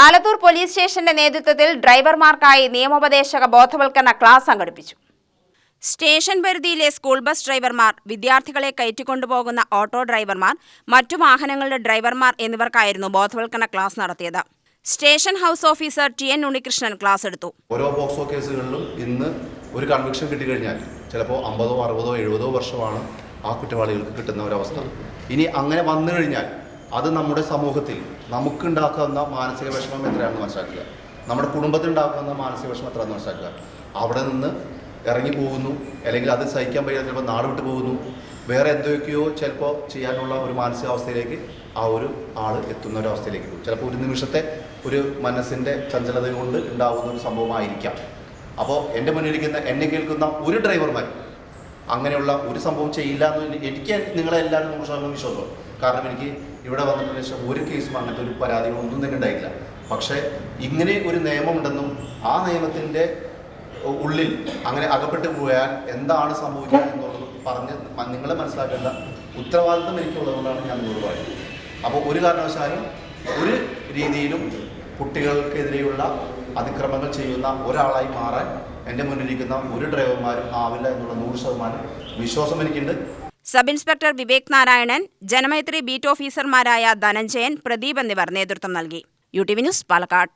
Alathur police സ്റ്റേഷന്റെ നേതൃത്വത്തിൽ ഡ്രൈവർമാർക്കായി നിയമോപദേശക ബോധവൽക്കരണ ക്ലാസ് സംഘടിപ്പിച്ചു. സ്റ്റേഷൻ പരിധിയിലെ സ്കൂൾ ബസ് ഡ്രൈവർമാർ, വിദ്യാർത്ഥികളെ കയറ്റിക്കൊണ്ടുപോകുന്ന ഓട്ടോ ഡ്രൈവർമാർ, മറ്റു വാഹനങ്ങളുടെ ഡ്രൈവർമാർ എന്നിവർക്കായിരുന്നു ബോധവൽക്കരണ ക്ലാസ് നടത്തിയത്. Station house officer TN. Unnikrishnan class എടുത്തു. ഓരോ പോക്സോ കേസുകളിലും ഇന്ന് ഒരു കൺവിക്ഷൻ കിട്ടിക്കഴിഞ്ഞാൽ ചിലപ്പോൾ 50, 60, 70 വർഷമാണ് ആ കുറ്റവാളികൾക്ക് കിട്ടുന്ന ഒരവസ്ഥ. ഇനി അങ്ങനെ വന്നു കഴിഞ്ഞാൽ അത് നമ്മുടെ സമൂഹത്തിൽ നമുക്കുണ്ടാക്കുന്ന മാനസിക വിഷമം എത്രയാണെന്ന് മനസ്സിലാക്കുക, നമ്മുടെ കുടുംബത്തിനുണ്ടാക്കുന്ന മാനസിക വിഷമം എത്രയാണെന്ന് മനസ്സിലാക്കുക. അവിടെ നിന്ന് ഇറങ്ങി പോകുന്നു, അല്ലെങ്കിൽ അത് സഹിക്കാൻ കഴിയാതെ ചിലപ്പോൾ നാട് വിട്ടു പോകുന്നു, വേറെ എന്തൊക്കെയോ ചിലപ്പോൾ ചെയ്യാനുള്ള ഒരു മാനസികാവസ്ഥയിലേക്ക് ആ ഒരു ആൾ എത്തുന്ന ഒരവസ്ഥയിലേക്ക് പോകും. ചിലപ്പോൾ ഒരു നിമിഷത്തെ ഒരു മനസ്സിൻ്റെ ചഞ്ചലത കൊണ്ട് ഉണ്ടാകുന്ന ഒരു സംഭവമായിരിക്കാം. അപ്പോൾ എൻ്റെ മുന്നിലിരിക്കുന്ന, എന്നെ കേൾക്കുന്ന ഒരു ഡ്രൈവർമാർ അങ്ങനെയുള്ള ഒരു സംഭവം ചെയ്യില്ല എന്ന് എനിക്ക് നിങ്ങളെല്ലാവരും 100% വിശ്വാസമാണ്. കാരണം എനിക്ക് ഇവിടെ വന്നതിന് ശേഷം ഒരു കേസും അങ്ങനത്തെ ഒരു പരാതികളോ ഒന്നും തന്നെ ഉണ്ടായില്ല. പക്ഷേ ഇങ്ങനെ ഒരു നിയമമുണ്ടെന്നും ആ നിയമത്തിൻ്റെ ഉള്ളിൽ അങ്ങനെ അകപ്പെട്ടു പോയാൽ എന്താണ് സംഭവിക്കുക എന്നുള്ളത് പറഞ്ഞ് നിങ്ങളെ മനസ്സിലാക്കേണ്ട ഉത്തരവാദിത്വം എനിക്കുള്ളതുകൊണ്ടാണ് ഞാൻ നിങ്ങളോട് പറയുന്നത്. അപ്പോൾ ഒരു കാരണവശാലും ഒരു രീതിയിലും കുട്ടികൾക്കെതിരെയുള്ള അതിക്രമങ്ങൾ ചെയ്യുന്ന ഒരാളായി മാറാൻ എൻ്റെ മുന്നിലിരിക്കുന്ന ഒരു ഡ്രൈവർമാരും ആവില്ല എന്നുള്ള 100% വിശ്വാസം എനിക്കുണ്ട്. Sub inspector Vivek Narayanan, Janamaithri beat ഓഫീസർമാരായ ധനഞ്ജയൻ, പ്രദീപ് എന്നിവർ നേതൃത്വം നൽകി. UTV news, Palakkad.